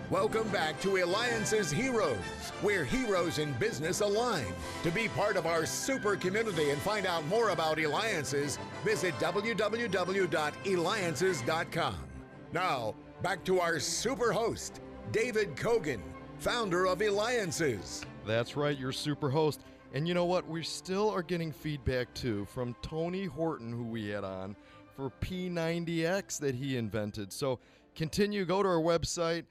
Welcome back to Eliances Heroes, where heroes in business align. To be part of our super community and find out more about Eliances, visit www.Eliances.com. Now, back to our super host, David Kogan, founder of Eliances. That's right, your super host. And you know what? We still are getting feedback, too, from Tony Horton, who we had on, for P90X that he invented. So continue, go to our website.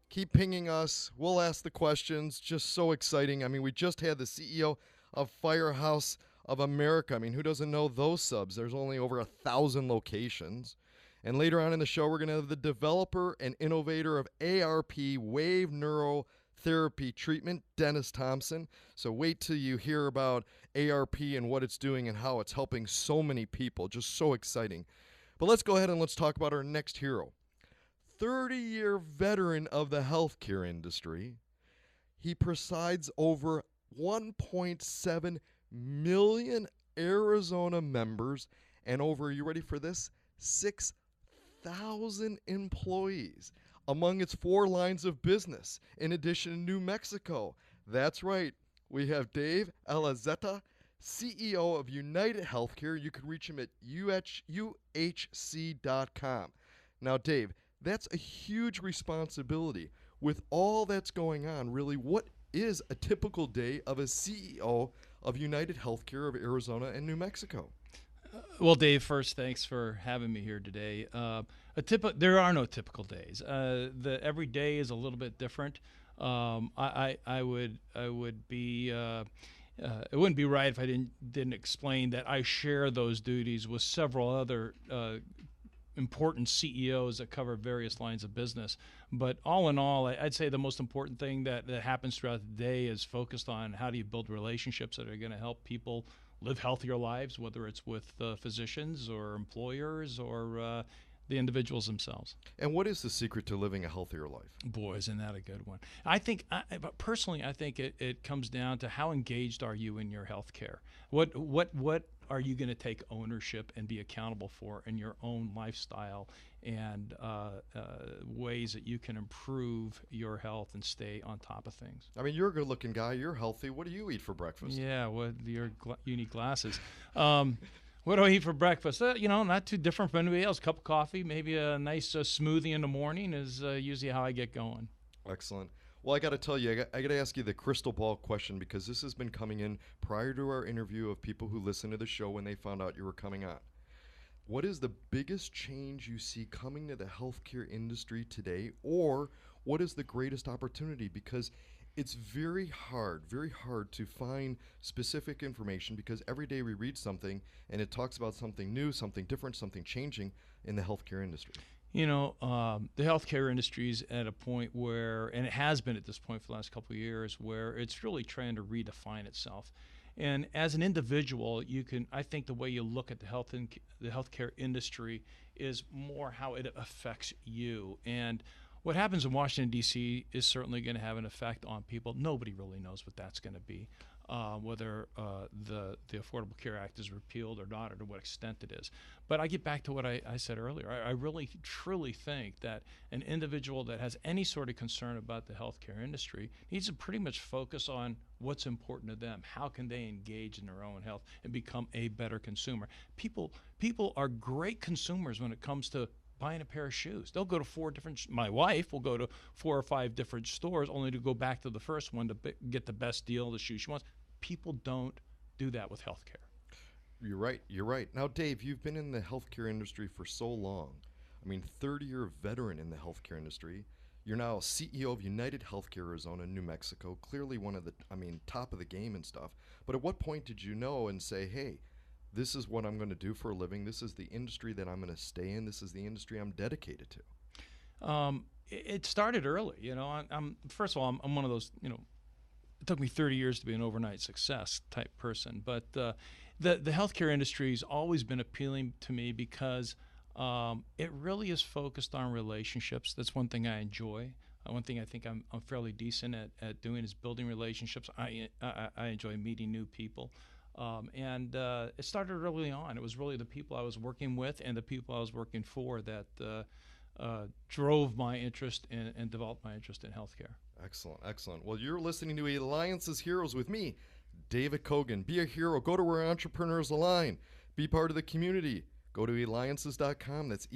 Keep pinging us. We'll ask the questions. Just so exciting. I mean, we just had the CEO of Firehouse of America. I mean, who doesn't know those subs? There's only over 1,000 locations. And later on in the show, we're going to have the developer and innovator of ARP Wave Neurotherapy Treatment, Dennis Thompson. So wait till you hear about ARP and what it's doing and how it's helping so many people. Just so exciting. But let's go ahead and let's talk about our next hero. 30-year veteran of the healthcare industry. He presides over 1.7 million Arizona members and over, you ready for this, 6,000 employees among its 4 lines of business, in addition to New Mexico. That's right. We have Dave Allazetta, CEO of United Healthcare. You can reach him at UHC.com. Now, Dave, that's a huge responsibility. With all that's going on, really, what is a typical day of a CEO of United Healthcare of Arizona and New Mexico? Well, Dave, first, thanks for having me here today. There are no typical days. Every day is a little bit different. It wouldn't be right if I didn't explain that I share those duties with several other important CEOs that cover various lines of business. But all in all, I'd say the most important thing that happens throughout the day is focused on how do you build relationships that are going to help people live healthier lives, whether it's with physicians or employers or the individuals themselves. And what is the secret to living a healthier life? Boy, isn't that a good one. I think, personally, I think it comes down to how engaged are you in your health care? What are you going to take ownership and be accountable for in your own lifestyle and ways that you can improve your health and stay on top of things? I mean, you're a good-looking guy. You're healthy. What do you eat for breakfast? Yeah, well, your unique glasses. What do I eat for breakfast? Not too different from anybody else. Cup of coffee, maybe a nice smoothie in the morning is usually how I get going. Excellent. Well, I got to tell you, I got to ask you the crystal ball question, because this has been coming in prior to our interview of people who listened to the show when they found out you were coming on. What is the biggest change you see coming to the healthcare industry today, or what is the greatest opportunity? Because it's very hard to find specific information, because every day we read something and it talks about something new, something different, something changing in the healthcare industry. The healthcare industry is at a point where, and it has been at this point for the last couple of years, where it's really trying to redefine itself. And as an individual, I think the way you look at the healthcare industry is more how it affects you. And what happens in Washington, D.C. is certainly going to have an effect on people. Nobody really knows what that's going to be, whether the Affordable Care Act is repealed or not, or to what extent it is. But I get back to what I said earlier. I really, truly think that an individual that has any sort of concern about the healthcare industry needs to pretty much focus on what's important to them. How can they engage in their own health and become a better consumer? People are great consumers when it comes to buying a pair of shoes. They'll go to my wife will go to 4 or 5 different stores only to go back to the first one to get the best deal, the shoe she wants. People don't do that with healthcare. You're right. Now, Dave, you've been in the healthcare industry for so long. I mean, 30-year veteran in the healthcare industry. You're now CEO of United Healthcare Arizona, New Mexico, clearly one of the, top of the game and stuff. But at what point did you know and say, hey, this is what I'm going to do for a living. This is the industry that I'm going to stay in. This is the industry I'm dedicated to. It started early. First of all, I'm one of those, it took me 30 years to be an overnight success type person. But the healthcare industry has always been appealing to me because it really is focused on relationships. That's one thing I enjoy. One thing I think I'm fairly decent at doing is building relationships. I enjoy meeting new people. And it started early on. It was really the people I was working with and the people I was working for that drove my interest and developed my interest in healthcare. Excellent, excellent. Well, you're listening to Alliances Heroes with me, David Kogan. Be a hero. Go to where entrepreneurs align. Be part of the community. Go to Eliances.com. That's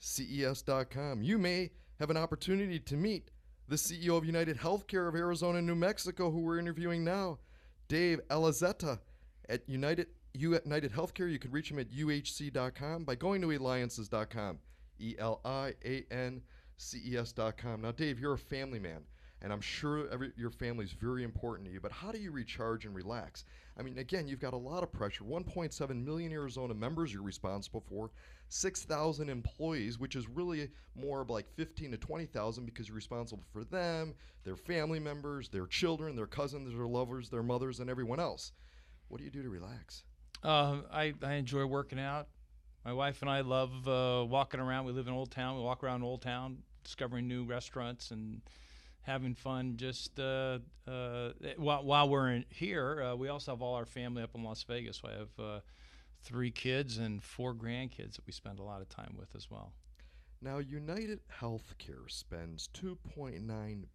Eliances.com. You may have an opportunity to meet the CEO of United Healthcare of Arizona and New Mexico, who we're interviewing now, Dave Allazetta at United Healthcare. You can reach him at UHC.com by going to Eliances.com. ELIANCES.com. Now, Dave, you're a family man, and I'm sure your family's very important to you, but how do you recharge and relax? I mean, again, you've got a lot of pressure. 1.7 million Arizona members you're responsible for, 6,000 employees, which is really more like 15 to 20,000 because you're responsible for them, their family members, their children, their cousins, their lovers, their mothers, and everyone else. What do you do to relax? I enjoy working out. My wife and I love walking around. We live in Old Town. We walk around Old Town, discovering new restaurants and having fun. Just while we're here, we also have all our family up in Las Vegas. So I have 3 kids and 4 grandkids that we spend a lot of time with as well. Now, United Healthcare spends $2.9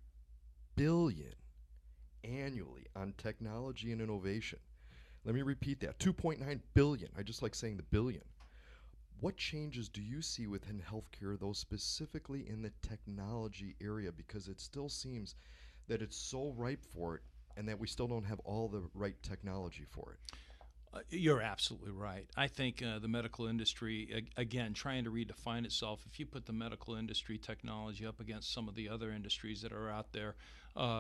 billion annually on technology and innovation. Let me repeat that, $2.9 billion. I just like saying the billion. What changes do you see within healthcare, though, specifically in the technology area? Because it still seems that it's so ripe for it and that we still don't have all the right technology for it. You're absolutely right. I think the medical industry, again, trying to redefine itself. If you put the medical industry technology up against some of the other industries that are out there,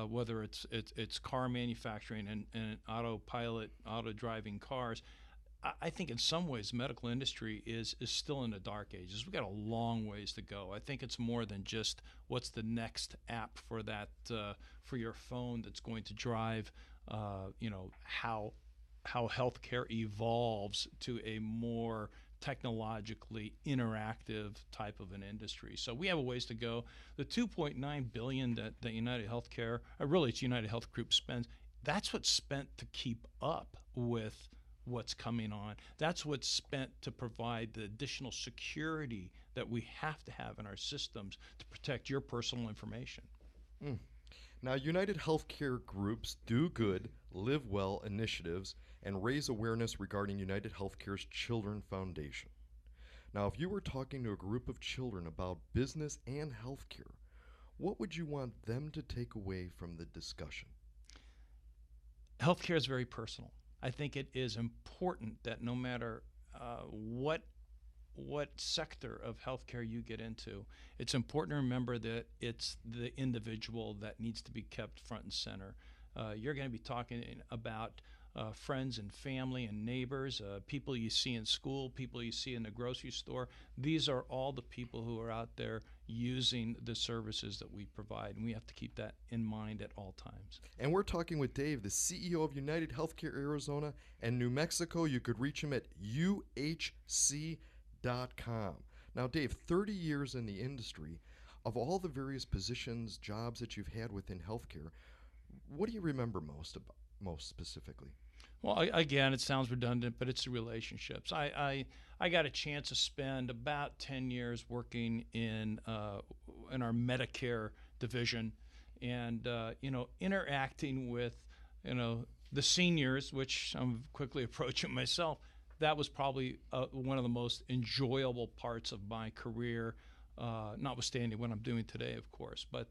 whether it's car manufacturing and autopilot, auto-driving cars, I think in some ways the medical industry is still in the dark ages. We've got a long ways to go. I think it's more than just what's the next app for that for your phone that's going to drive how healthcare evolves to a more technologically interactive type of an industry. So we have a ways to go. The $2.9 billion that United Healthcare, really it's United Health Group spends, that's what's spent to keep up with what's coming on. That's what's spent to provide the additional security that we have to have in our systems to protect your personal information. Now, United Healthcare Group's Do Good, Live Well initiatives and raise awareness regarding United Healthcare's Children Foundation. Now, if you were talking to a group of children about business and healthcare, what would you want them to take away from the discussion? Healthcare is very personal. I think it is important that no matter what sector of healthcare you get into, it's important to remember that it's the individual that needs to be kept front and center. You're going to be talking about friends and family and neighbors, people you see in school, people you see in the grocery store. These are all the people who are out there using the services that we provide, and we have to keep that in mind at all times. And we're talking with Dave, the CEO of United Healthcare Arizona and New Mexico. You could reach him at UHC.com. Now, Dave, 30 years in the industry, of all the various positions, jobs that you've had within healthcare, what do you remember most specifically? Well, again, it sounds redundant, but it's the relationships. I got a chance to spend about 10 years working in our Medicare division, and interacting with the seniors, which I'm quickly approaching myself. That was probably one of the most enjoyable parts of my career, notwithstanding what I'm doing today, of course. But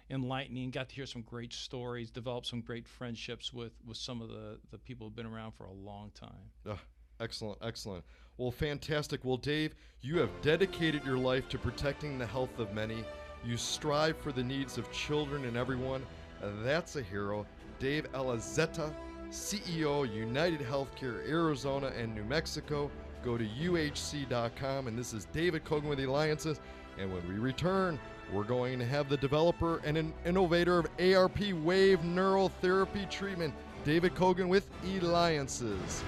enlightening, got to hear some great stories, developed some great friendships with some of the people who've been around for a long time. Excellent, excellent. Well, fantastic. Well, Dave, you have dedicated your life to protecting the health of many. You strive for the needs of children and everyone. That's a hero. Dave Allazetta, CEO, United Healthcare, Arizona and New Mexico. Go to UHC.com. And this is David Kogan with Eliances. And when we return, we're going to have the developer and an innovator of ARP wave neural therapy treatment, David Kogan with Eliances.